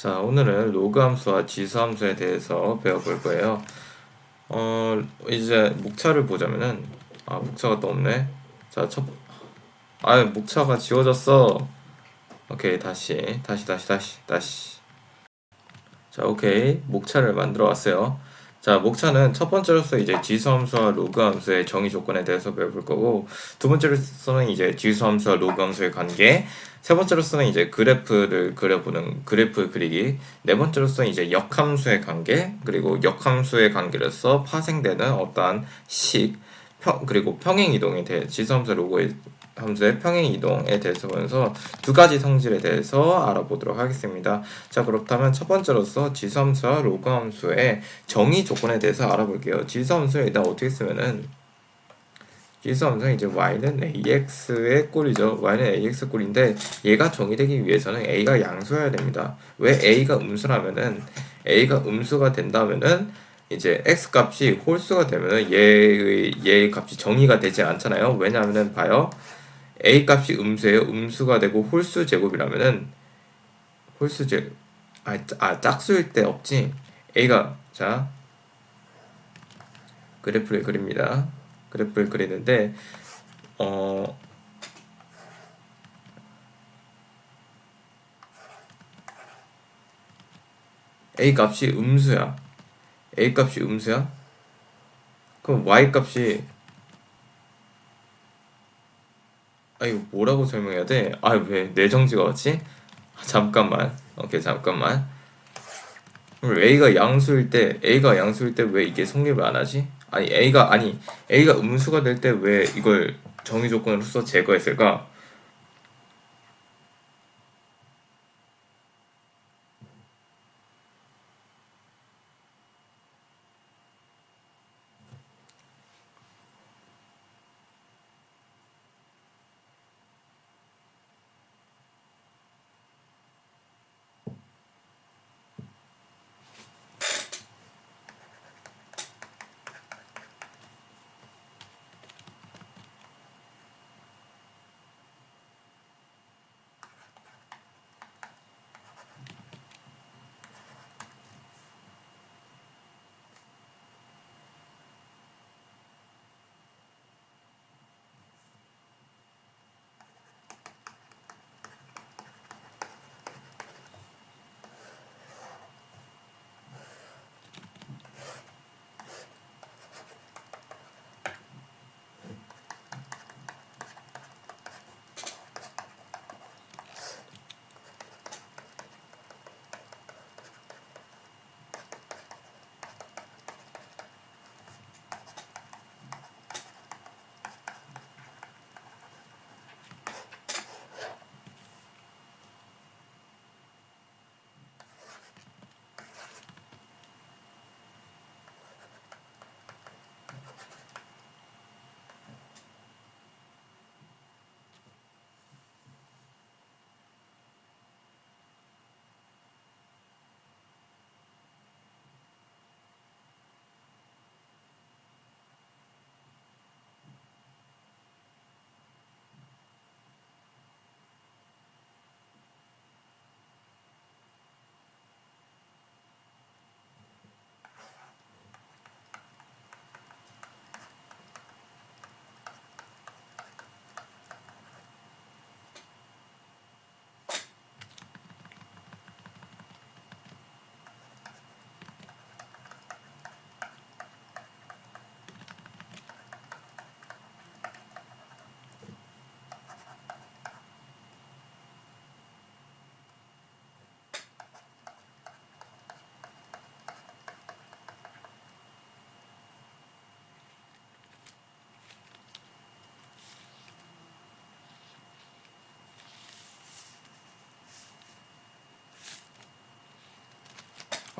자, 오늘은 로그 함수와 지수 함수에 대해서 배워볼 거예요. 이제 목차를 보자면은, 목차가 또 없네. 자, 목차가 지워졌어. 오케이, 다시. 자, 오케이. 목차를 만들어 왔어요. 자, 목차는 첫 번째로서 이제 지수 함수와 로그 함수의 정의 조건에 대해서 배워볼 거고, 두 번째로서는 이제 지수 함수와 로그 함수의 관계, 세 번째로서는 이제 그래프를 그려보는 그래프 그리기, 네 번째로서는 이제 역함수의 관계, 그리고 역함수의 관계로서 파생되는 어떠한 식, 그리고 평행 이동에 대해 지수 함수 로그 함수의 평행 이동에 대해서 보면서 두 가지 성질에 대해서 알아보도록 하겠습니다. 자, 그렇다면 첫 번째로서 지수 함수와 로그 함수의 정의 조건에 대해서 알아볼게요. 지수 함수를 일단 어떻게 쓰면은 지수 함수는 이제 y는 ax의 꼴이죠. y는 ax 꼴인데 얘가 정의되기 위해서는 a가 양수여야 됩니다. 왜 a가 음수라면은 a가 음수가 된다면은 이제 x 값이 홀수가 되면은 얘의 값이 정의가 되지 않잖아요. 왜냐하면은 봐요. a 값이 음수예요. 음수가 되고 홀수 제곱이라면은 홀수 제 짝수일 때 없지. a가 자 그래프를 그립니다. 그래프를 그리는데 a 값이 음수야. a 값이 음수야? 그럼 y 값이 이거 뭐라고 설명해야 돼? 왜 내정지가 왔지? 잠깐만. 오케이, 잠깐만. 그럼 a가 양수일 때 왜 이게 성립을 안 하지? A가 음수가 될 때 왜 이걸 정의 조건으로서 제거했을까?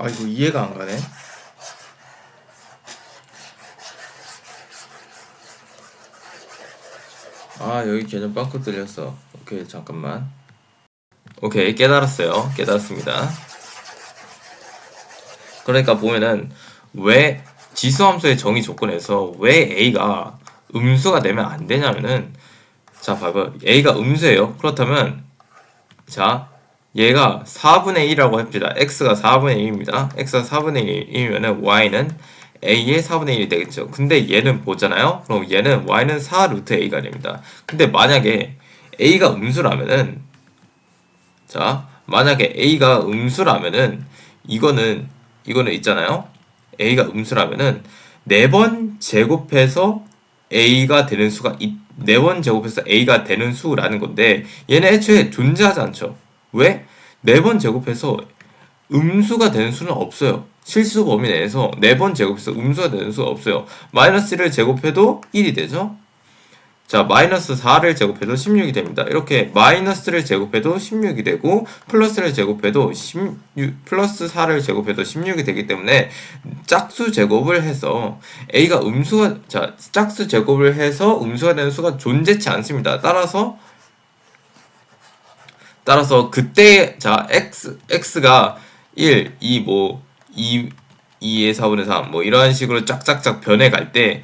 이거 이해가 안 가네. 여기 개념 빵꾸 뚫렸어. 오케이, 잠깐만. 오케이, 깨달았습니다. 그러니까 보면은 왜 지수함수의 정의 조건에서 왜 a가 음수가 되면 안 되냐면은 자, 봐봐. a가 음수예요. 그렇다면 자, 얘가 4분의 1이라고 합시다. x가 4분의 1입니다. x가 4분의 1이면은 y는 a의 4분의 1이 되겠죠. 근데 얘는 보잖아요. 그럼 얘는 y는 4 루트 a가 됩니다. 근데 만약에 a가 음수라면은, 자, 만약에 a가 음수라면은 이거는 있잖아요. a가 음수라면은 4번 제곱해서 a가 되는 수가 4번 제곱해서 a가 되는 수라는 건데, 얘는 애초에 존재하지 않죠. 왜? 4번 제곱해서 음수가 되는 수는 없어요. 실수 범위 내에서 4번 제곱해서 음수가 되는 수가 없어요. 마이너스 1을 제곱해도 1이 되죠. 자, 마이너스 4를 제곱해도 16이 됩니다. 이렇게 마이너스를 제곱해도 16이 되고 플러스를 제곱해도 플러스 4를 제곱해도 16이 되기 때문에 짝수 제곱을 해서 a가 짝수 제곱을 해서 음수가 되는 수가 존재치 않습니다. 따라서 그때 자 x가 1, 2, 2의 4분의 3 뭐 이런 식으로 쫙쫙쫙 변해갈 때,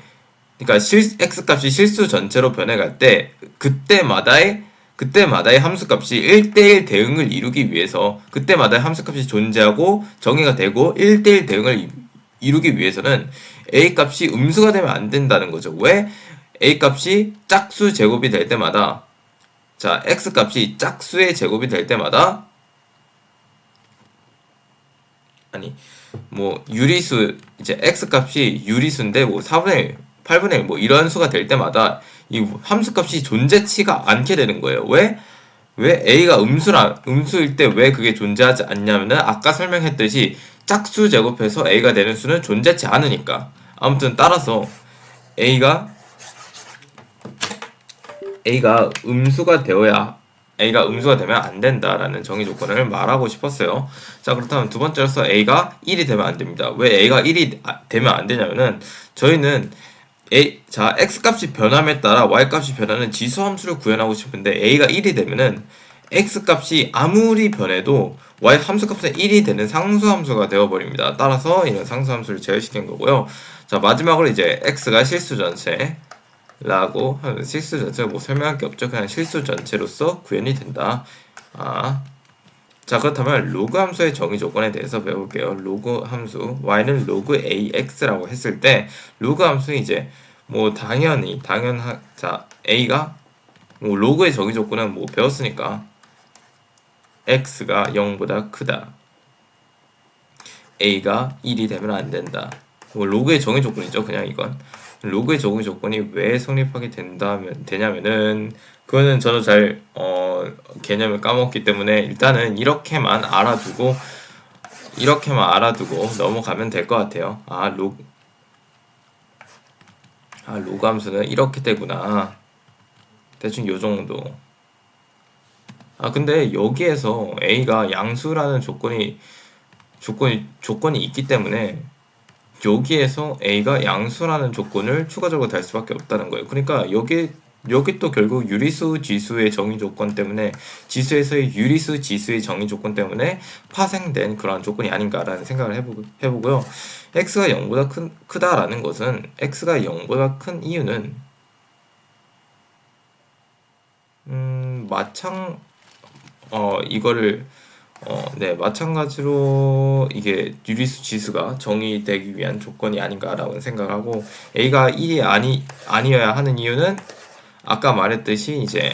그러니까 x 값이 실수 전체로 변해갈 때 그때마다의 함수값이 1대1 대응을 이루기 위해서, 그때마다의 함수값이 존재하고 정의가 되고 1대1 대응을 이루기 위해서는 a 값이 음수가 되면 안 된다는 거죠. 왜? a 값이 짝수 제곱이 될 때마다, 자, x 값이 짝수의 제곱이 될 때마다, 아니, 뭐, 유리수, 이제 x 값이 유리수인데, 뭐, 4분의 1, 8분의 1, 뭐, 이런 수가 될 때마다, 이 함수 값이 존재치가 않게 되는 거예요. 왜 a가 음수일 때 왜 그게 존재하지 않냐면은, 아까 설명했듯이, 짝수 제곱해서 a가 되는 수는 존재치 않으니까. 아무튼 따라서, a가 음수가 되면 안 된다라는 정의 조건을 말하고 싶었어요. 자, 그렇다면 두 번째로서 a가 1이 되면 안 됩니다. 왜 a가 1이 되면 안 되냐면은, 저희는 x 값이 변함에 따라 y 값이 변하는 지수 함수를 구현하고 싶은데, a가 1이 되면은 x 값이 아무리 변해도 y 함수 값은 1이 되는 상수 함수가 되어버립니다. 따라서 이런 상수 함수를 제외시킨 거고요. 자, 마지막으로 이제 x가 실수 전체 라고 하면, 실수 전체가 뭐 설명할 게 없죠. 그냥 실수 전체로서 구현이 된다. 자, 그렇다면 로그 함수의 정의 조건에 대해서 배워볼게요. 로그 함수 y는 로그 ax라고 했을 때, 로그 함수는 이제 뭐 자, a가 뭐 로그의 정의 조건은 뭐 배웠으니까 x가 0보다 크다, a가 1이 되면 안 된다. 뭐 로그의 정의 조건이죠. 그냥 이건 로그의 정의 조건이 왜 성립하게 되냐면은, 그거는 저도 잘 개념을 까먹기 때문에 일단은 이렇게만 알아두고 넘어가면 될 것 같아요. 로그 함수는 이렇게 되구나. 대충 요 정도. 근데 여기에서 a가 양수라는 조건이 있기 때문에, 여기에서 a가 양수라는 조건을 추가적으로 달 수밖에 없다는 거예요. 그러니까 여기 또 결국 유리수 지수의 정의 조건 때문에, 지수에서의 유리수 지수의 정의 조건 때문에 파생된 그러한 조건이 아닌가라는 생각을 해보고요. x가 0보다 크다라는 것은, x가 0보다 큰 이유는 마찬가지로 이게 유리수 지수가 정의되기 위한 조건이 아닌가라고 생각하고, a가 1이 아니어야 하는 이유는 아까 말했듯이 이제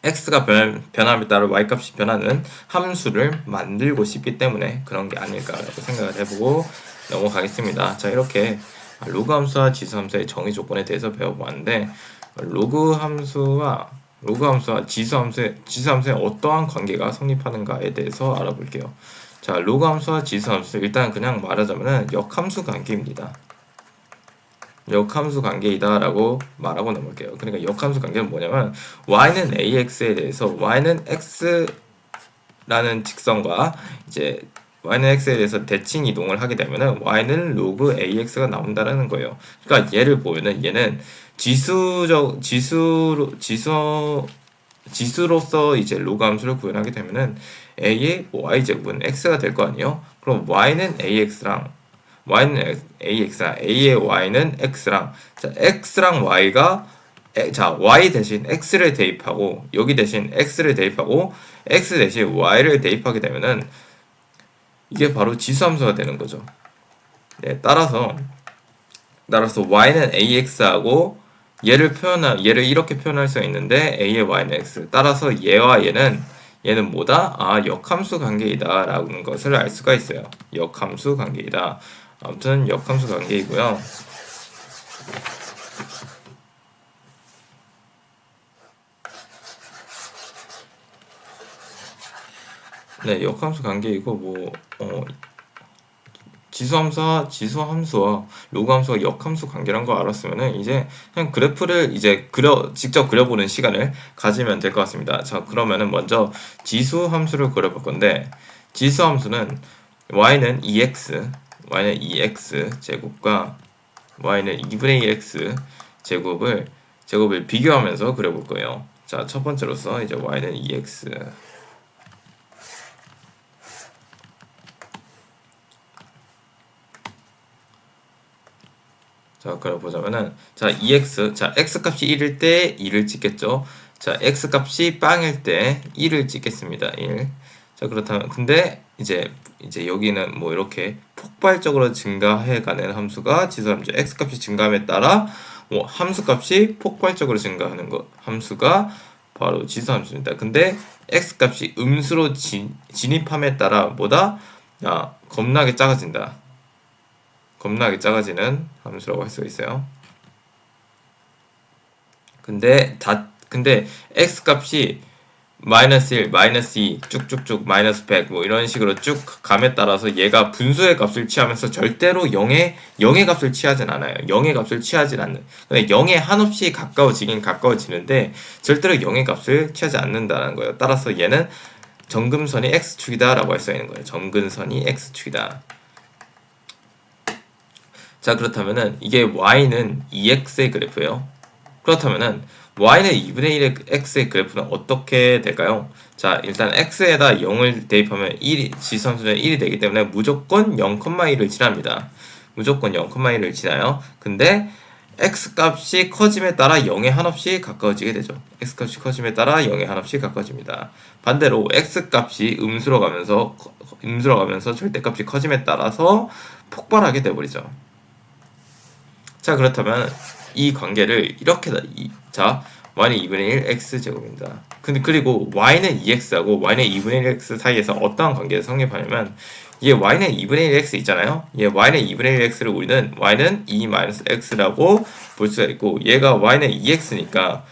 x가 변함에 따라 y값이 변하는 함수를 만들고 싶기 때문에 그런 게 아닐까라고 생각을 해보고 넘어가겠습니다. 자, 이렇게 로그 함수와 지수 함수의 정의 조건에 대해서 배워보았는데, 로그 함수와 지수 함수의 어떠한 관계가 성립하는가에 대해서 알아볼게요. 자, 로그 함수와 지수 함수, 일단 그냥 말하자면은 역함수 관계입니다. 역함수 관계이다 라고 말하고 넘을게요. 그러니까 역함수 관계는 뭐냐면, y는 ax에 대해서 y는 x라는 직선과 이제 y는 x에 대해서 대칭 이동을 하게 되면은 y는 로그 ax가 나온다라는 거예요. 그러니까 얘를 보면은, 얘는 지수로서 이제 로그 함수를 구현하게 되면은 a의 y 제곱은 x가 될 거 아니에요. 그럼 y는 ax랑 a의 y는 x랑, 자, x랑 y가 자, y 대신 x를 대입하고 여기 대신 x를 대입하고 x 대신 y를 대입하게 되면은 이게 바로 지수함수가 되는 거죠. 네, 따라서 y는 ax하고 얘를 이렇게 표현할 수가 있는데 a의 y는 x. 따라서 얘와 얘는 뭐다? 아, 역함수 관계이다 라는 것을 알 수가 있어요. 역함수 관계이다. 아무튼 역함수 관계이고요. 네, 역함수 관계이고 지수함수와 로그함수가 역함수 관계란 거 알았으면은 이제 그냥 그래프를 이제 직접 그려보는 시간을 가지면 될 것 같습니다. 자, 그러면은 먼저 지수함수를 그려볼 건데 지수함수는 y는 2x 제곱과 y는 2분의 1x 제곱을 비교하면서 그려볼 거예요. 자, 첫 번째로서 이제 y는 2x 자, 그려보자면은, 자, 2x, 자, x 값이 1일 때 2를 찍겠죠. 자, x 값이 빵일 때 1을 찍겠습니다. 1. 자, 그렇다면, 근데, 이제 여기는 뭐 이렇게 폭발적으로 증가해가는 함수가 지수함수, x 값이 증가함에 따라, 뭐, 함수 값이 폭발적으로 증가하는 함수가 바로 지수함수입니다. 근데, x 값이 음수로 진입함에 따라, 겁나게 작아진다. 겁나게 작아지는 함수라고 할 수가 있어요. 근데 x 값이 마이너스 1, 마이너스 2, 쭉쭉쭉 마이너스 100 뭐 이런 식으로 쭉 감에 따라서 얘가 분수의 값을 취하면서 절대로 0의 값을 취하진 않아요. 0의 값을 취하진 않는. 근데 0에 한없이 가까워지긴 가까워지는데 절대로 0의 값을 취하지 않는다는 거예요. 따라서 얘는 정금선이 x축이다 라고 할 수 있는 거예요. 정근선이 x축이다. 자, 그렇다면은 이게 y는 2x의 그래프예요. 그렇다면은 y는 2분의 1의 x의 그래프는 어떻게 될까요? 자, 일단 x에다 0을 대입하면 지수함수는 1이 되기 때문에 무조건 0,1을 지납니다. 무조건 0,1을 지나요. 근데 x 값이 커짐에 따라 0에 한없이 가까워지게 되죠. x 값이 커짐에 따라 0에 한없이 가까워집니다. 반대로 x 값이 음수로 가면서 절대값이 커짐에 따라서 폭발하게 되어버리죠. 자, 그렇다면 이 관계를 이렇게 자, y는 2분의 1 x제곱입니다. 그리고 y는 2x하고 y는 2분의 1 x 사이에서 어떠한 관계가 성립하냐면 얘 y는 2분의 1 x 있잖아요. 얘 y는 2분의 1 x를 우리는 y는 2-x라고 볼 수가 있고 얘가 y는 2x니까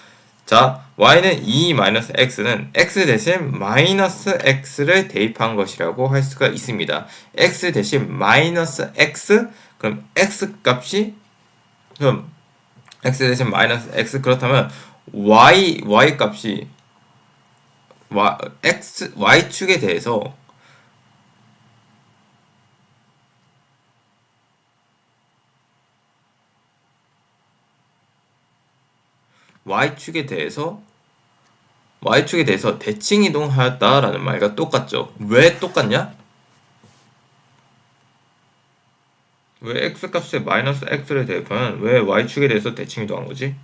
자, y는 2-x는 x 대신 마이너스 x를 대입한 것이라고 할 수가 있습니다. x 대신 마이너스 x 그럼 x 값이 그럼 x 대신 마이너스 x 그렇다면 y 값이 y축에 대해서 y축에 대해서 대칭 이동하였다라는 말과 똑같죠. 왜 똑같냐? 왜 x값에 마이너스 x를 대입하면 왜 y축에 대해서 대칭 이동한 거지?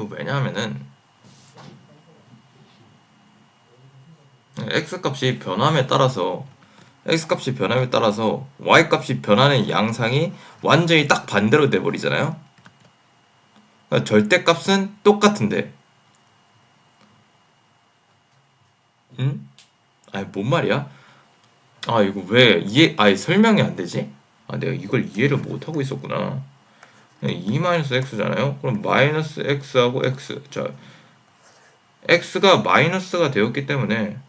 왜냐하면은 x값이 변함에 따라서 y값이 변하는 양상이 완전히 딱 반대로 돼버리잖아요. 그러니까 절대값은 똑같은데 응? 아니 뭔 말이야? 아 이거 왜 설명이 안 되지? 아 내가 이걸 이해를 못 하고 있었구나. 2-x잖아요. 그럼 마이너스 x하고 x. 자, x가 마이너스가 되었기 때문에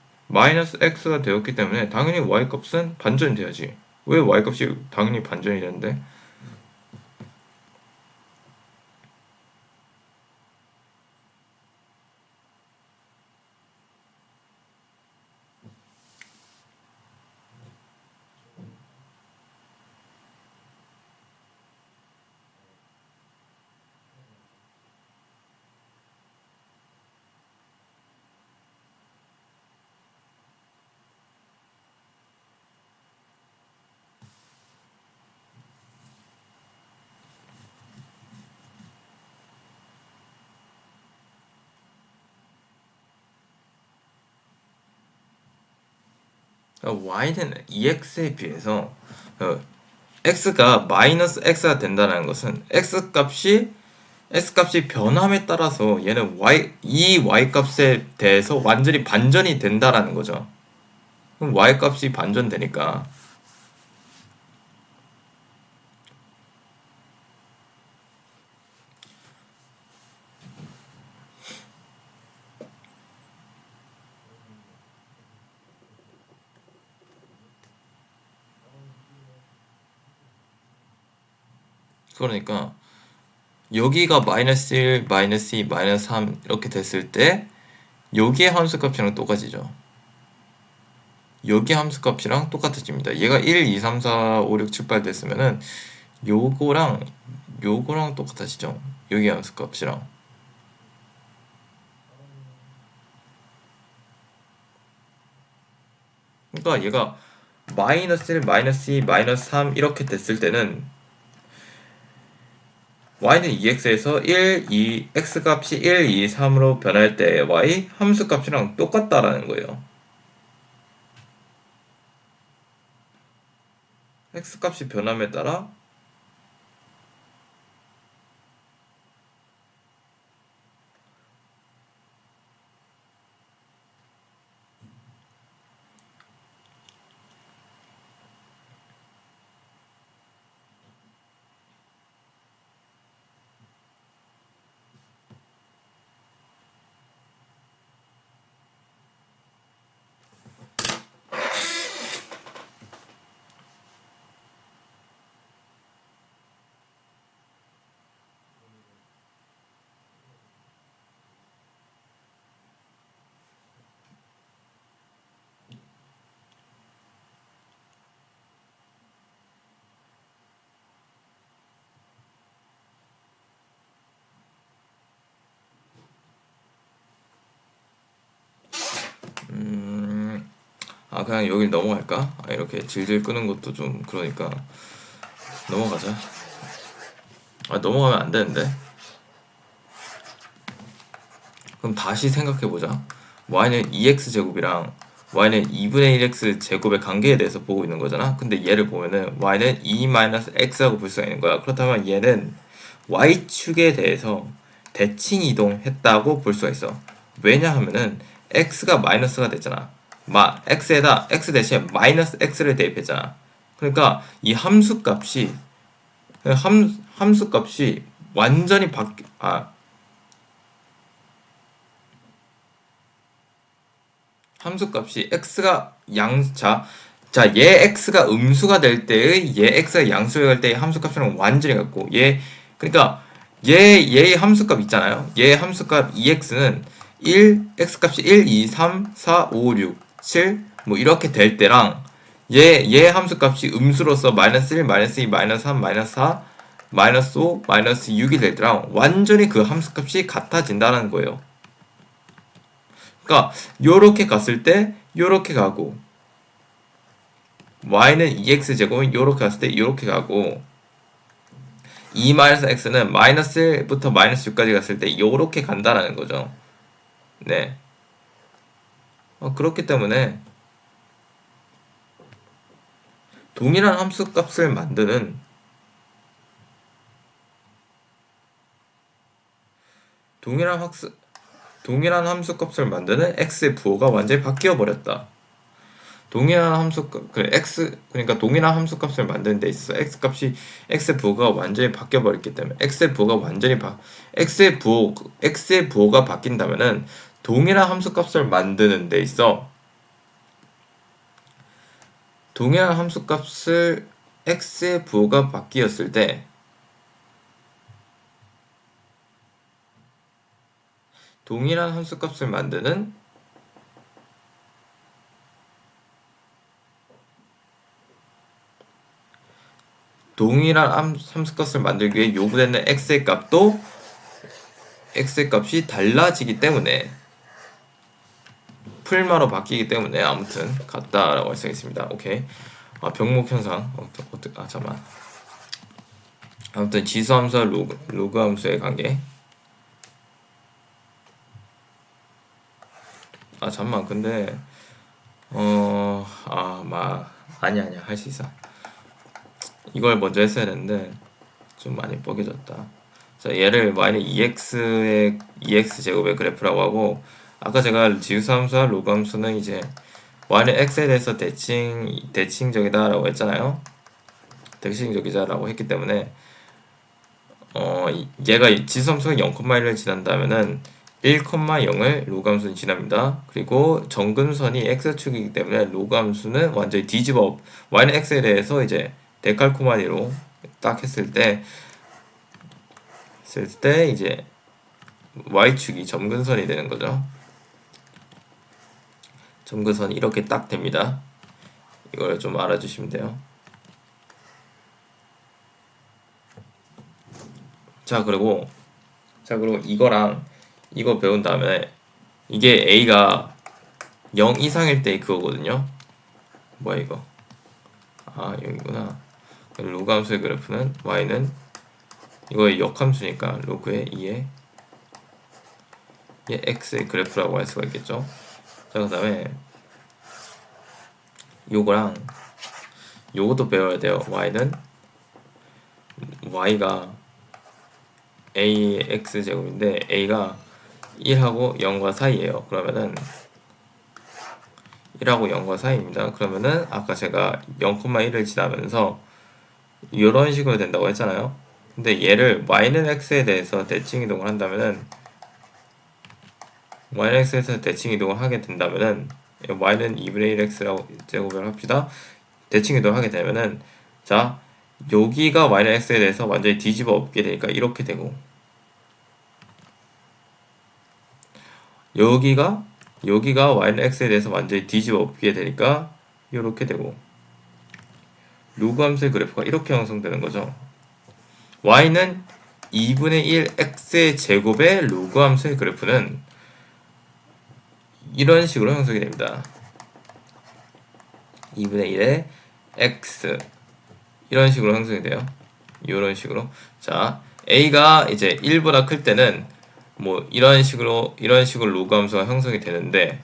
당연히 y값은 반전이 돼야지. 왜 y값이 당연히 반전이 되는데? y는 ex에 비해서 x가 마이너스 x가 된다는 것은 x 값이 변함에 따라서 얘는 이 y 값에 대해서 완전히 반전이 된다라는 거죠. 그럼 y 값이 반전되니까 여기가 마이너스 1, 마이너스 2, 마이너스 3 이렇게 됐을 때 여기의 함수값이랑 똑같아지죠. 여기 함수값이랑 똑같아집니다. 얘가 1, 2, 3, 4, 5, 6, 7, 8 됐으면은 요거랑 똑같아지죠. 여기 함수값이랑. 그러니까 얘가 마이너스 1, 마이너스 2, 마이너스 3 이렇게 됐을 때는 y는 2x에서 1, 2, x값이 1, 2, 3으로 변할 때 y 함수값이랑 똑같다라는 거예요. x값이 변함에 따라 그냥 여길 넘어갈까? 이렇게 질질 끄는 것도 좀 그러니까 넘어가자. 넘어가면 안 되는데. 그럼 다시 생각해보자. y는 2x제곱이랑 y는 2분의 1x 제곱의 관계에 대해서 보고 있는 거잖아. 근데 얘를 보면은 y는 2-x라고 볼 수가 있는 거야. 그렇다면 얘는 y축에 대해서 대칭 이동했다고 볼 수가 있어. 왜냐하면은 x가 마이너스가 됐잖아. x에다 x 대신에 마이너스 x를 대입했잖아. 그러니까 이 함수값이 완전히 함수값이 x가 얘 x가 음수가 될 때의 얘 x가 양수가 될 때의 함수값이랑 완전히 같고 그러니까 얘의 함수값 있잖아요. 얘 함수값 2x는 x값이 1, 2, 3, 4, 5, 6, 7 뭐 이렇게 될 때랑 얘 함수값이 음수로서 마이너스 1, 마이너스 2, 마이너스 3, 마이너스 4, 마이너스 5, 마이너스 6이 될 때랑 완전히 그 함수값이 같아진다는 거예요. 그러니까 요렇게 갔을 때 요렇게 가고 y는 2x제곱은 요렇게 갔을 때 요렇게 가고 2-x는 마이너스 1부터 마이너스 6까지 갔을 때 요렇게 간다라는 거죠. 네. 그렇기 때문에 동일한 함수값을 만드는 동일한 함수값을 만드는 x의 부호가 완전히 바뀌어 버렸다. 그러니까 동일한 함수값을 만드는 데 있어서 x의 부호가 완전히 바뀌어 버렸기 때문에 x의 부호가 바뀐다면은 동일한 함수값을 만드는 데 있어 동일한 함수값을 x의 부호가 바뀌었을 때 동일한 함수값을 만드는 함수값을 만들기 위해 요구되는 x의 값이 달라지기 때문에 풀마로 바뀌기 때문에 아무튼 같다라고 할 수 있습니다. 오케이. 병목 현상. 잠깐만. 아무튼 지수 함수와 로그 함수의 관계. 잠깐만. 근데 아니야 할 수 있어. 이걸 먼저 했어야 되는데 좀 많이 뻐개졌다. 자, 얘를 y는 ex의 ex 제곱의 그래프라고 하고, 아까 제가 지우함수와 로그함수는 이제 y는 x에 대해서 대칭적이다라고 했잖아요. 대칭적이다라고 했기 때문에 얘가 지수함수가 0,1을 지난다면은 1,0을 로그함수는 지납니다. 그리고 정근선이 x축이기 때문에 로그함수는 완전히 뒤집어 y는 x에 대해서 이제 데칼코마니로 딱 했을 때 이제 y축이 점근선이 되는 거죠. 점근선이 이렇게 딱 됩니다. 이걸 좀 알아주시면 돼요. 자, 그리고 이거랑 이거 배운 다음에 이게 a가 0 이상일 때 그거거든요. 뭐야 이거? 아, 여기구나. 로그함수의 그래프는 y는 이거의 역함수니까 로그의 2의 x의 그래프라고 할 수가 있겠죠. 자, 그 다음에 요거랑 요것도 배워야 돼요. y가 a의 x제곱인데 a가 1하고 0과 사이에요. 그러면은 1하고 0과 사이입니다. 그러면은 아까 제가 0,1을 지나면서 이런 식으로 된다고 했잖아요. 근데 얘를 y는 x에 대해서 대칭 이동을 한다면은 y는 x에서 대칭 이동을 하게 된다면은 y는 2분의 1 x라고 제곱을 합시다. 대칭 이동을 하게 되면은 자, 여기가 y는 x에 대해서 완전히 뒤집어 엎게 되니까 이렇게 되고, 여기가 y는 x에 대해서 완전히 뒤집어 엎게 되니까 이렇게 되고, 로그 함수의 그래프가 이렇게 형성되는 거죠. y는 2분의 1 x의 제곱의 로그 함수의 그래프는 이런 식으로 형성이 됩니다. 2분의 1의 x 이런 식으로 형성이 돼요. 이런 식으로. 자, a가 이제 1보다 클 때는 뭐 이런 식으로 로그 함수가 형성이 되는데,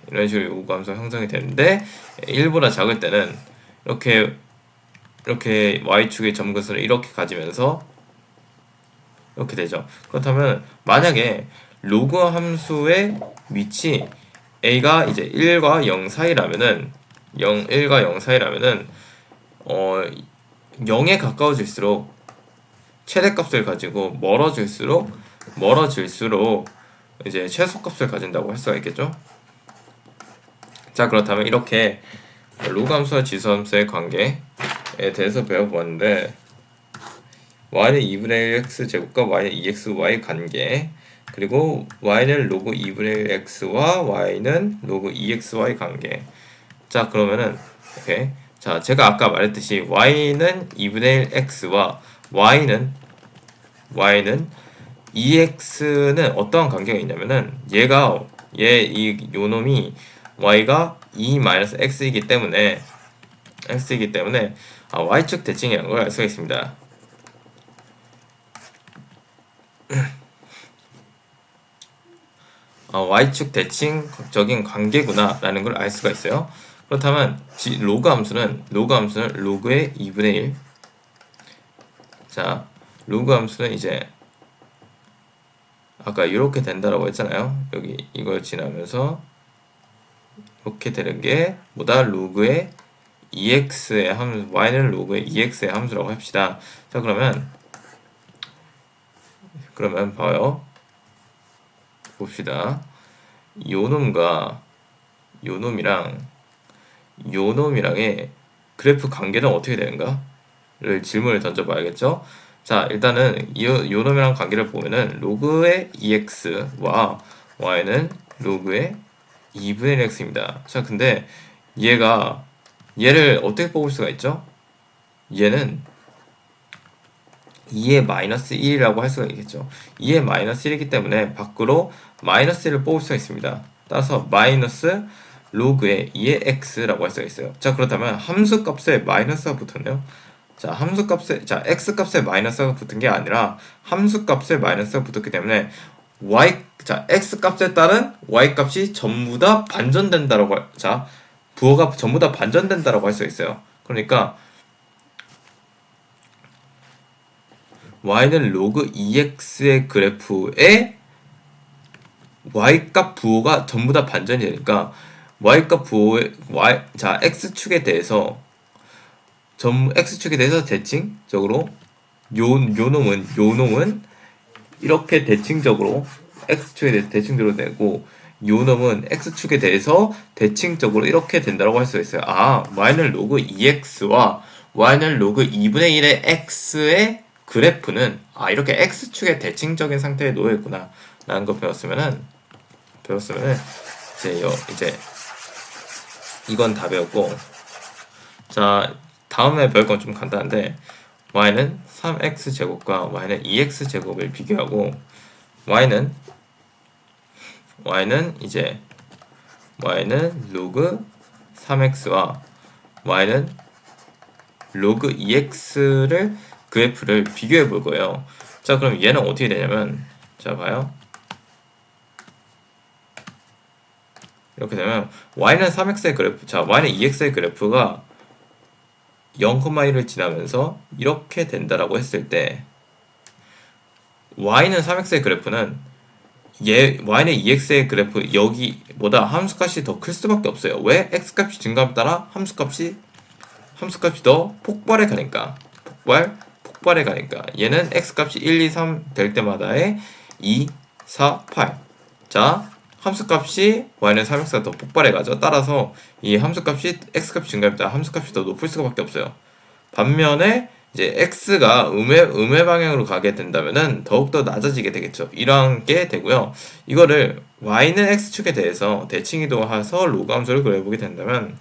1보다 작을 때는 이렇게 y축의 점근선을 이렇게 가지면서 이렇게 되죠. 그렇다면 만약에 로그 함수의 위치 a가 이제 1과 0 사이라면은 1과 0 사이라면은 0에 가까워질수록 최대값을 가지고 멀어질수록 이제 최소값을 가진다고 할 수가 있겠죠. 자, 그렇다면 이렇게 로그 함수와 지수 함수의 관계에 대해서 배워보았는데, y는 2분의 1 x 제곱과 y는 2xy 관계, 그리고 y는 로그 2분의 1 x와 y는 로그 2xy 관계. 자, 그러면은 오케이. 자, 제가 아까 말했듯이 y는 2분의 1 x와 y는 2x는 어떠한 관계가 있냐면은 요 놈이 y가 2-x이기 때문에 y축 대칭이라는 걸 알 수가 있습니다. y축 대칭적인 관계구나 라는 걸 알 수가 있어요. 그렇다면 로그 함수는 로그의 2분의 1. 자, 로그 함수는 이제 아까 이렇게 된다라고 했잖아요. 여기 이걸 지나면서 이렇게 되는 게 뭐다? 로그의 2x의 함수, y는 로그의 2x의 함수라고 합시다. 자, 그러면 봐요. 봅시다. 요 놈이랑의 그래프 관계는 어떻게 되는가를 질문을 던져봐야겠죠. 자, 일단은 요 놈이랑 관계를 보면은 로그의 2x와 y는 로그의 2분의 1x입니다. 자, 근데 얘를 어떻게 뽑을 수가 있죠? 얘는 2의 마이너스 1이라고 할 수가 있겠죠. 2의 마이너스 1이기 때문에 밖으로 마이너스 1을 뽑을 수가 있습니다. 따라서 마이너스 로그의 2의 x라고 할 수가 있어요. 자, 그렇다면 함수 값에 마이너스가 붙었네요. 자, x 값에 마이너스가 붙은 게 아니라 함수 값에 마이너스가 붙었기 때문에 x 값에 따른 y 값이 전부 다 반전된다라고 자, 부호가 전부 다 반전된다라고 할 수 있어요. 그러니까 y는 로그 2x의 그래프에 y값 부호가 전부 다 반전이 되니까 y값 부호의 자 x축에 대해서 x축에 대해서 대칭적으로 요놈은 이렇게 대칭적으로 x축에 대해서 대칭적으로 되고 요놈은 x축에 대해서 대칭적으로 이렇게 된다고 할 수 있어요. 아, y는 로그 2x와 y는 로그 2분의 1의 x의 그래프는 이렇게 x축의 대칭적인 상태에 놓여 있구나 라는 거 배웠으면은 이제 이건 다 배웠고, 자 다음에 배울 건 좀 간단한데 y는 3x 제곱과 y는 2x 제곱을 비교하고 y는 로그 3x와 y는 로그 2x를 그래프를 비교해 볼 거예요. 자, 그럼 얘는 어떻게 되냐면, 자 봐요. 이렇게 되면 y는 3x의 그래프, 자 y는 2x의 그래프가 0,1을 지나면서 이렇게 된다라고 했을 때 y는 3x의 그래프는 y는 2x의 그래프 여기보다 함수값이 더 클 수밖에 없어요. 왜? x값이 증가함에 따라 함수값이 더 폭발해 가니까 폭발해 가니까 얘는 x값이 1, 2, 3 될 때마다의 2, 4, 8. 자, 함수값이 y는 3x가 더 폭발해 가죠. 따라서 이 함수값이 x값이 증가할 때 함수값이 더 높을 수밖에 없어요. 반면에 이제 x가 음의 방향으로 가게 된다면은 더욱더 낮아지게 되겠죠. 이런 게 되고요. 이거를 y는 x축에 대해서 대칭이동해서 로그 함수를 그려보게 된다면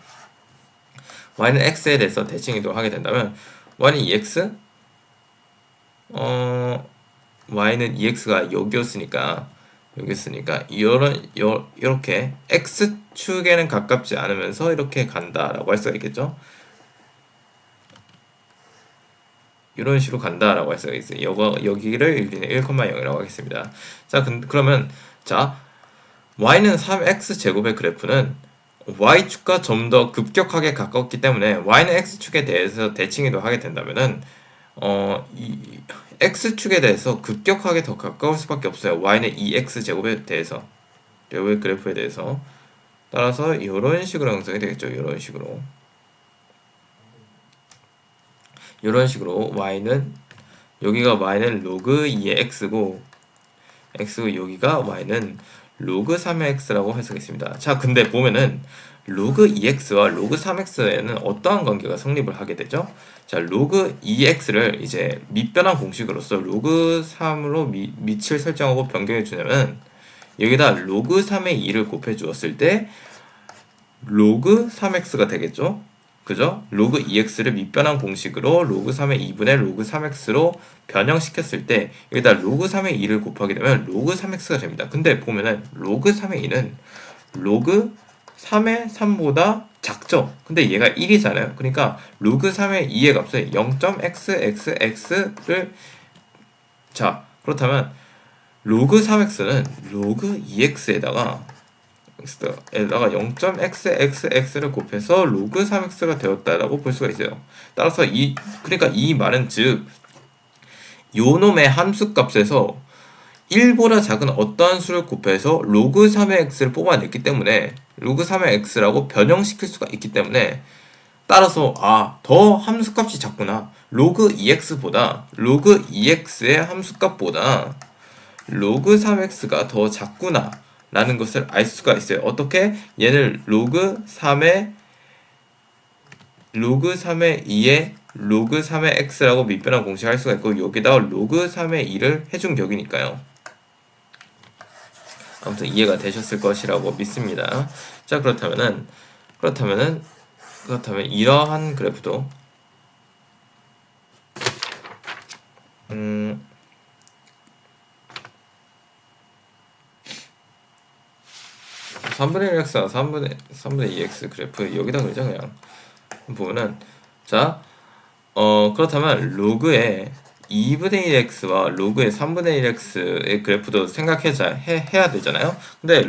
y는 x에 대해서 대칭이동하게 된다면 y는 2x y는 2x가 여기였으니까 이렇게 x축에는 가깝지 않으면서 이렇게 간다라고 할 수가 있겠죠. 이런 식으로 간다라고 할 수가 있어요. 여기를 우리는 1,0이라고 하겠습니다. 자, 그러면 자 y는 3x 제곱의 그래프는 y축과 좀 더 급격하게 가깝기 때문에 y는 x축에 대해서 대칭이도 하게 된다면은 이 x축에 대해서 급격하게 더 가까울 수밖에 없어요. y는 2x 제곱에 대해서, 요 그래프에 대해서. 따라서 이런 식으로 형성이 되겠죠. 이런 식으로 y는 여기가 y는 로그 2의 x고 여기가 y는 로그 3의 x라고 해석했습니다. 자, 근데 보면은 로그 2x와 로그 3x에는 어떠한 관계가 성립을 하게 되죠? 자, 로그 2x를 이제 밑변환 공식으로서 로그 3으로 밑을 설정하고 변경해 주냐면 여기다 로그 3의 2를 곱해 주었을 때 로그 3x가 되겠죠? 그죠? 로그 2x를 밑변환 공식으로 로그 3의 2분의 로그 3x로 변형시켰을 때 여기다 로그 3의 2를 곱하게 되면 로그 3x가 됩니다. 근데 보면은 로그 3의 2는 로그 3의 3보다 작죠? 근데 얘가 1이잖아요. 그러니까 로그 3의 2의 값을 0.xxx를 자, 그렇다면 로그 3x는 로그 2x에다가 0.xxx를 곱해서 로그 3x가 되었다라고 볼 수가 있어요. 따라서 그러니까 이 말은 즉 요놈의 함수값에서 1보다 작은 어떠한 수를 곱해서 로그 3의 x를 뽑아냈기 때문에 로그 3의 x라고 변형시킬 수가 있기 때문에 따라서 더 함수값이 작구나. 로그 2x보다 로그 2x의 함수값보다 로그 3x가 더 작구나 라는 것을 알 수가 있어요. 어떻게? 얘를 로그 3의 2의 로그 3의 x라고 밑변환 공식할 수가 있고 여기다가 로그 3의 2를 해준 격이니까요. 아무튼 이해가 되셨을 것이라고 믿습니다. 자, 그렇다면 이러한 그래프도 3분의 1x와 3분의 2x 그래프 여기다 그러죠. 그냥 보면은 자 그렇다면 로그의 2분의 1x와 로그의 3분의 1x의 그래프도 생각해야 되잖아요. 근데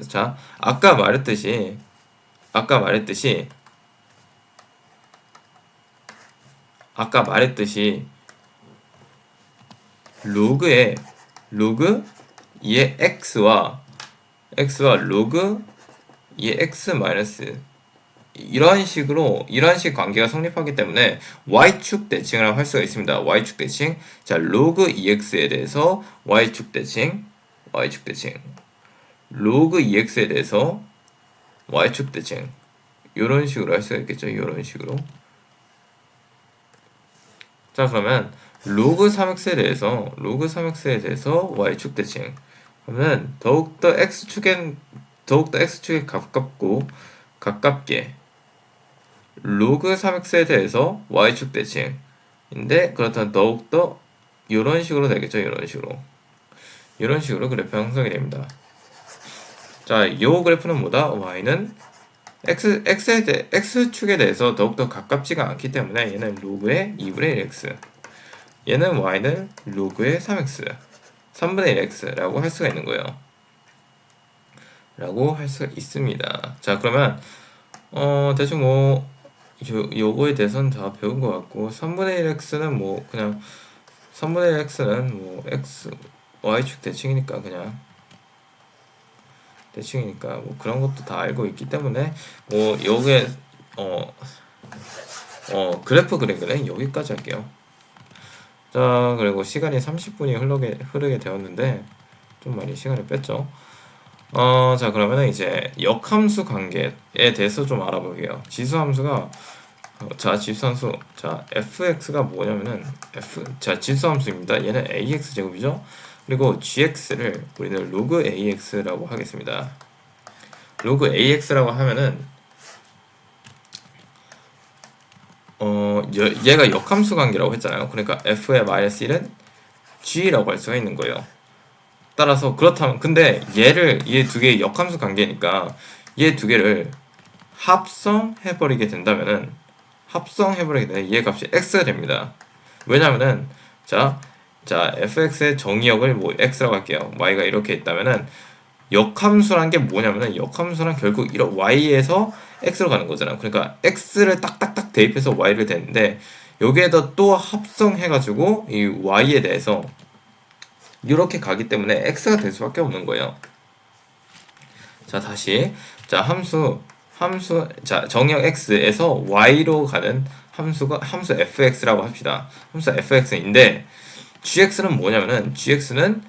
자 아까 말했듯이 아까 말했듯이 로그 2의 x와 로그 2의 x 마이너스 이러한 식 관계가 성립하기 때문에 y축 대칭이라고 할 수가 있습니다. y축 대칭. 자, 로그 2x에 대해서 y축 대칭. 로그 2x에 대해서 y축 대칭. 이런 식으로 할 수가 있겠죠. 이런 식으로. 자, 그러면 로그 3x에 대해서 y축 대칭. 그러면 더욱더 x축에 가깝게 로그 3x에 대해서 y축 대칭인데 그렇다면 더욱더 이런 식으로 되겠죠. 이런 식으로 그래프 형성이 됩니다. 자, 이 그래프는 뭐다? y는 x축에 대해서 더욱더 가깝지가 않기 때문에 얘는 로그의 2분의 1x, 얘는 y는 로그의 3x, 3분의 1x라고 할 수가 있는 거예요. 라고 할 수가 있습니다. 자, 그러면 대충 뭐 요거에 대해서는 다 배운 것 같고 3분의 1x는 뭐 그냥 3분의 1x는 뭐 x y축 대칭이니까 뭐 그런 것도 다 알고 있기 때문에 뭐 요게 그래프 그린 거는 여기까지 할게요. 자, 그리고 시간이 30분이 흐르게 되었는데 좀 많이 시간을 뺐죠. 자, 그러면은 이제 역함수 관계에 대해서 좀 알아볼게요. 지수함수가 지수함수. 자, fx가 뭐냐면은 지수함수입니다. 얘는 ax 제곱이죠. 그리고 gx를 우리는 로그 ax라고 하겠습니다. 로그 ax라고 하면은 얘가 역함수 관계라고 했잖아요. 그러니까 f의 마이너스 1은 g라고 할 수가 있는 거예요. 따라서 그렇다면 근데 얘 두 개의 역함수 관계니까 얘 두 개를 합성해버리게 되면 얘 값이 x가 됩니다. 왜냐면은 자 fx의 정의역을 뭐 x라고 할게요. y가 이렇게 있다면은 역함수란 게 뭐냐면은 역함수란 결국 이런 y에서 x로 가는 거잖아. 그러니까 x를 딱딱딱 대입해서 y를 대는데 여기에다 또 합성해가지고 이 y에 대해서 이렇게 가기 때문에 x가 될 수밖에 없는 거예요. 자, 다시 자, 정역 x에서 y로 가는 함수 fx라고 합시다. 함수 fx인데 gx는 뭐냐면은 gx는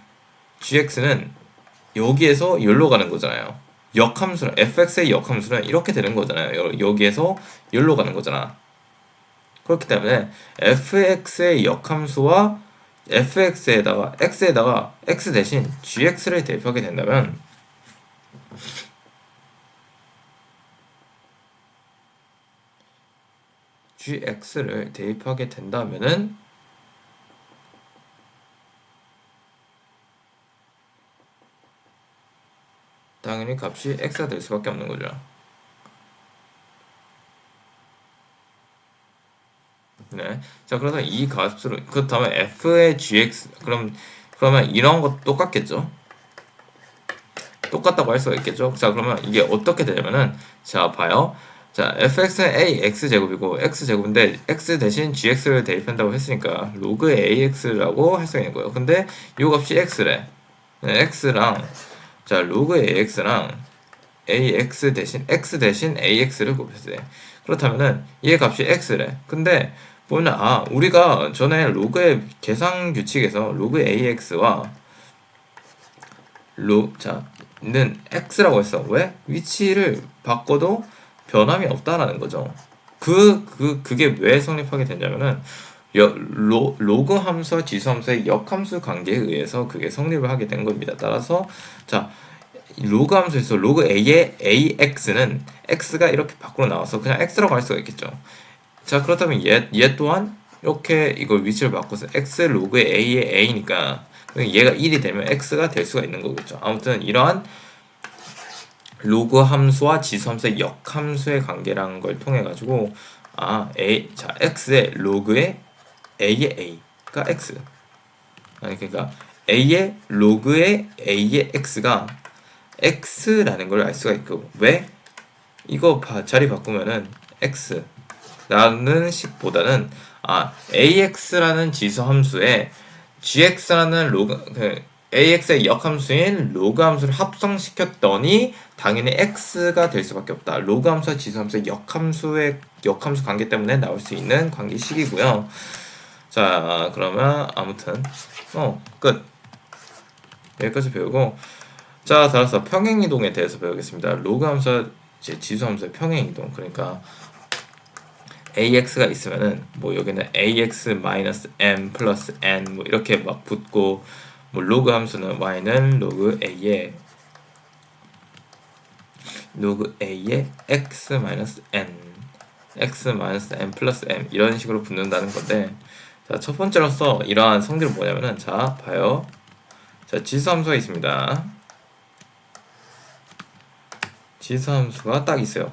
여기에서 여기로 가는 거잖아요. 역함수는 fx의 역함수는 이렇게 되는 거잖아요. 여기에서 여기로 가는 거잖아. 그렇기 때문에 fx의 역함수와 fx에다가 x 대신 gx를 대입하게 된다면 gx를 대입하게 된다면은 당연히 값이 x가 될 수밖에 없는 거죠. 네. 자, 그래서 이 값으로 그렇다면 f의 gx 그러면 이런 것 똑같겠죠? 똑같다고 할 수가 있겠죠? 자, 그러면 이게 어떻게 되냐면은 자, 봐요. 자, fx는 ax 제곱이고 x 제곱인데 x 대신 gx를 대입한다고 했으니까 로그 ax라고 할 수가 있는 거예요. 근데 이 값이 x래. 네, x랑 자, 로그 ax랑 ax 대신 x 대신 ax를 곱했어요. 그렇다면은 얘 값이 x래. 근데 보면 우리가 전에 로그의 계산 규칙에서 로그 ax와 는 x라고 했어. 왜? 위치를 바꿔도 변함이 없다라는 거죠. 그게 왜 성립하게 되냐면은 로그 함수와 지수 함수의 역함수 관계에 의해서 그게 성립을 하게 된 겁니다. 따라서 자, 로그 함수에서 로그 a의 ax는 x가 이렇게 밖으로 나와서 그냥 x라고 할 수가 있겠죠. 자, 그렇다면 얘 또한 이렇게 이걸 위치를 바꿔서 x 로그 a의 a니까 얘가 1이 되면 x가 될 수가 있는 거겠죠. 아무튼 이러한 로그 함수와 지수 함수의 역함수의 관계라는 걸 통해 가지고 x의 로그의 a의 a가 x. 그러니까 a의 로그의 a의 x가 x라는 걸 알 수가 있고 왜? 이거 자리 바꾸면은 x라는 식보다는 ax라는 지수 함수에 gx라는 ax의 역함수인 로그 함수를 합성시켰더니 당연히 x가 될 수밖에 없다. 로그 함수와 지수 함수의 역함수 관계 때문에 나올 수 있는 관계식이고요. 자, 그러면 아무튼 끝. 여기까지 배우고, 자, 따라서 평행이동에 대해서 배우겠습니다. 로그 함수와 지수 함수의 평행이동. 그러니까 ax가 있으면은 뭐 여기는 ax-m 플러스 n 뭐 이렇게 막 붙고, 뭐 로그 함수는 y는 로그 a의 x-n 플러스 m 이런 식으로 붙는다는 건데, 자, 첫 번째로서 이러한 성질은 뭐냐면은, 자, 봐요. 자, 지수 함수가 있습니다. 지수 함수가 딱 있어요.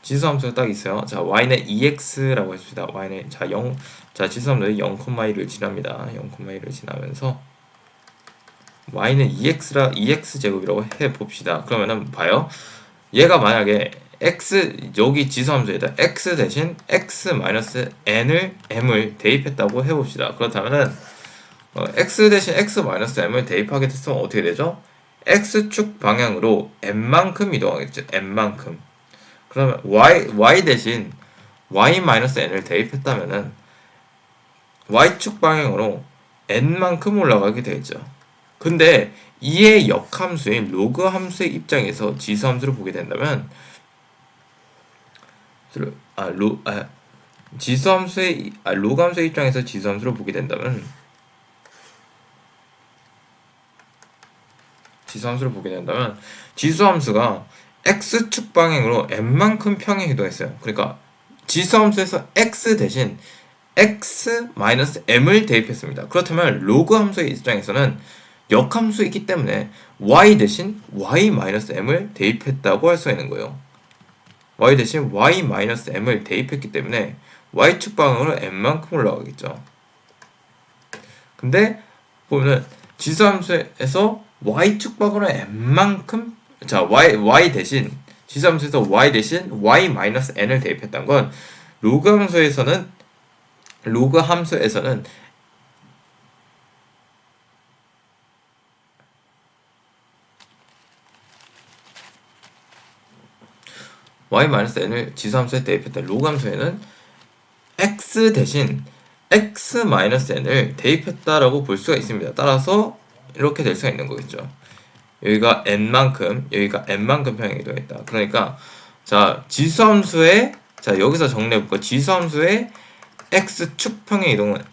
지수 함수가 딱 있어요. 자, y는 2x라고 했습니다. y는 자, 지수 함수는 0,1을 지납니다. 0,1을 지나면서 y는 2x 제곱이라고 해 봅시다. 그러면은 봐요. 얘가 만약에 여기 지수 함수에다 x 대신 x-n을 m을 대입했다고 해 봅시다. 그렇다면은 x 대신 x-m을 대입하게 됐으면 어떻게 되죠? x축 방향으로 n만큼 이동하겠죠. n만큼. 그러면 y 대신 y-n을 대입했다면은 y축 방향으로 n만큼 올라가게 되겠죠. 근데 이의 역함수인 로그 함수의 입장에서 지수 함수를 보게 된다면, 로그 함수의 입장에서 지수 함수를 보게 된다면, 지수 함수가 x축 방향으로 n만큼 평행 이동했어요. 그러니까 지수 함수에서 x 대신 x-m을 대입했습니다. 그렇다면 로그 함수의 입장에서는 역함수이기 때문에 y 대신 y-m을 대입했다고 할 수 있는 거예요. y 대신 y-m을 대입했기 때문에 y축 방향으로 n만큼 올라가겠죠. 근데 보면은 지수 함수에서 y축 방향으로 n만큼, 자, y 대신 지수 함수에서 y 대신 y-n을 대입했다는 건 로그 함수에서는 y-n을 지수 함수에 대입했다. 로그 함수에는 x 대신 x-n을 대입했다라고 볼 수가 있습니다. 따라서 이렇게 될 수가 있는 거겠죠. 여기가 n만큼 평행 이동했다. 그러니까 자, 지수 함수의, 자, 여기서 정리해 볼까? 지수 함수의 x축 평행 이동은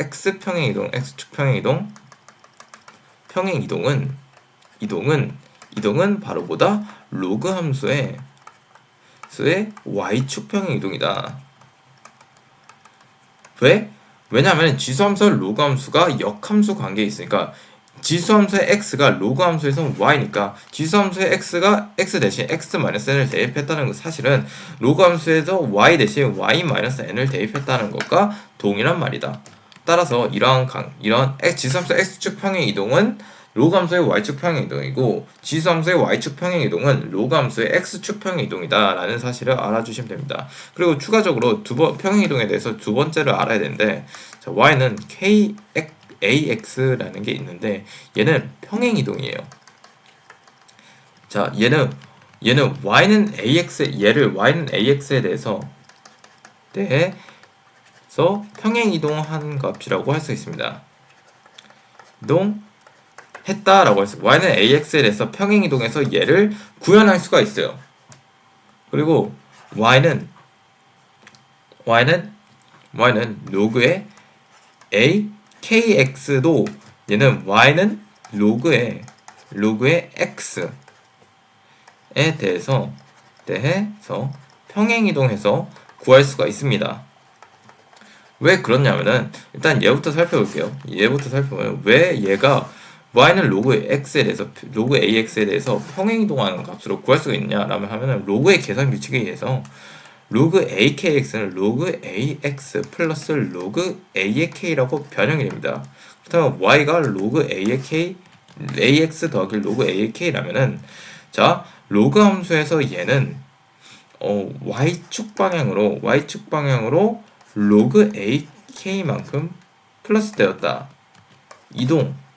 이동은 바로 뭐다? 로그 함수의 y축 평행 이동이다. 왜? 왜냐하면 지수함수와 로그함수가 역함수 관계에 있으니까, 지수함수의 x가 로그함수에서 y니까 지수함수의 x가 x 대신 x-n을 대입했다는 거, 사실은 로그함수에서 y 대신 y-n을 대입했다는 것과 동일한 말이다. 따라서 이러한 지수함수의 x축 평행 이동은 로그함수의 y축 평행 이동이고, 지수함수의 y축 평행 이동은 로그함수의 x축 평행 이동이다 라는 사실을 알아주시면 됩니다. 그리고 추가적으로 평행 이동에 대해서 두 번째를 알아야 되는데, 자, y는 ax라는 게 있는데 얘는 평행 이동이에요. 자, 얘는 y는 ax에 대해서 평행 이동한 값이라고 할 수 있습니다. 했다라고 했어요. y는 ax에 대해서 평행 이동해서 얘를 구현할 수가 있어요. 그리고 y는 로그의 akx도, 얘는 y는 로그의 x에 대해서 평행 이동해서 구할 수가 있습니다. 왜 그렇냐면은, 일단 얘부터 살펴볼게요. 얘부터 살펴보면 왜 얘가 y는 로그 ax에 대해서 평행 이동하는 값으로 구할 수가 있냐라면 하면은, 로그의 계산 규칙에 의해서 로그 akx는 로그 ax 플러스 로그 a의 k라고 변형이 됩니다. 그렇다면 y가 로그 ax 더하기 로그 a의 k라면은, 자, 로그 함수에서 얘는 y축 방향으로 로그 ak만큼 플러스 되었다.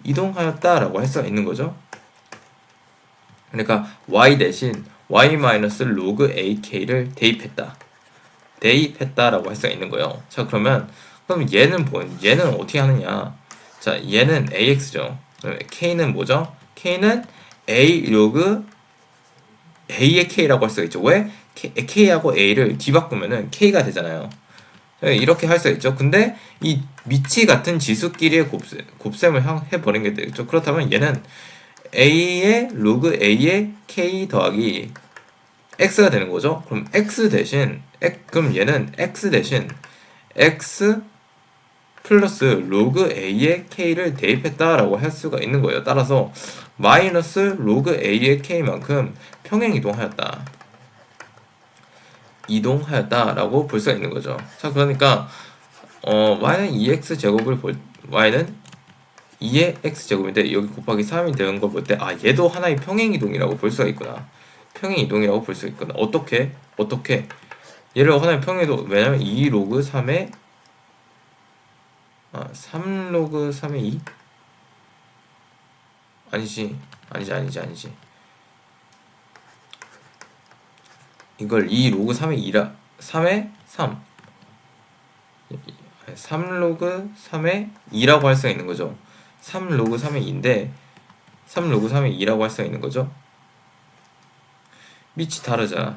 이동하였다라고 할 수가 있는 거죠. 그러니까 y 대신 y 마이너스 로그 ak를 대입했다라고 할 수가 있는 거예요. 자, 그럼 얘는 어떻게 하느냐? 자, 얘는 ax죠. k는 뭐죠? k는 a 로그 a의 k라고 할 수가 있죠. 왜? k하고 a를 뒤바꾸면은 k가 되잖아요. 이렇게 할 수가 있죠. 근데 이 미치 같은 지수끼리의 곱셈을 해버린 게 되겠죠. 그렇다면 얘는 a의 로그 a의 k 더하기 x가 되는 거죠. 그럼 그럼 얘는 x 대신 x 플러스 로그 a의 k를 대입했다라고 할 수가 있는 거예요. 따라서 마이너스 로그 a의 k만큼 평행 이동하였다라고 볼 수가 있는 거죠. 자, 그러니까 y는 2x 제곱을 y는 2의 x 제곱인데 여기 곱하기 3이 되는 걸 볼 때 얘도 하나의 평행 이동이라고 볼 수가 있구나. 평행 이동이라고 볼 수 있구나. 어떻게? 얘를 하나의 평행 이동, 왜냐면 2 로그 3의 3 로그 3의 2? 아니지. 이걸 2 로그 3의 2라 3의 3 로그 3의 2라고 할 수가 있는 거죠. 3 로그 3의 2인데 3 로그 3의 2라고 할 수가 있는 거죠. 밑이 다르잖아.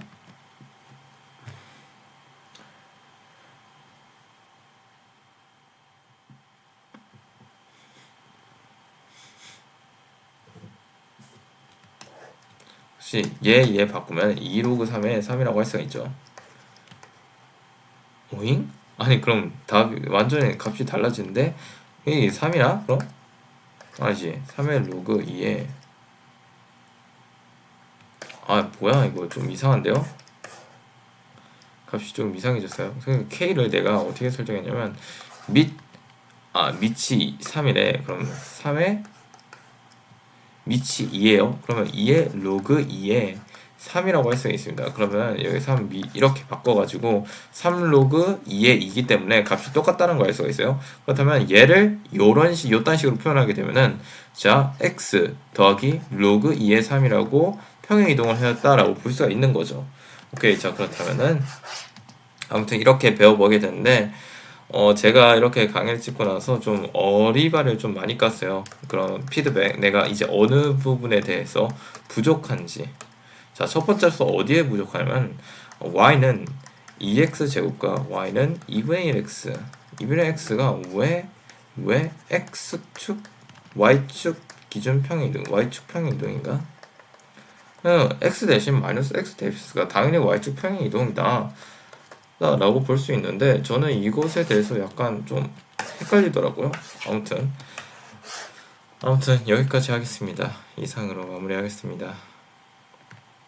혹시 얘 바꾸면 2 로그 3의 3이라고 할 수가 있죠. 오잉? 아니 그럼 답이 완전히 값이 달라지는데 이게 3이야? 그럼? 아니지. 3의 로그 2에 뭐야 이거 좀 이상한데요? 값이 좀 이상해졌어요. 그러니까 K를 내가 어떻게 설정했냐면 밑이 3이래. 그럼 3의 밑이 2예요. 그러면 2의 로그 2에 3이라고 할 수가 있습니다. 그러면 여기 3 이렇게 바꿔가지고 3 로그 2에 2기 때문에 값이 똑같다는 거 알 수가 있어요. 그렇다면 얘를 요딴 식으로 표현하게 되면은 자 x 더하기 로그 2의 3이라고 평행 이동을 하였다라고 볼 수가 있는 거죠. 오케이. 자, 그렇다면은 아무튼 이렇게 배워보게 되는데 제가 이렇게 강의를 찍고 나서 좀 어리바를 좀 많이 깠어요. 그런 피드백, 내가 이제 어느 부분에 대해서 부족한지. 자, 첫 번째로서 어디에 부족하냐면 y는 2x 제곱과 y는 2분의 1x 2분의 x가 왜 x축 y축 기준 평행이동 y축 평행이동인가? x 대신 마이너스 x 대입스가 당연히 y축 평행이동이다 라고 볼 수 있는데 저는 이것에 대해서 약간 좀 헷갈리더라고요. 아무튼 여기까지 하겠습니다. 이상으로 마무리하겠습니다.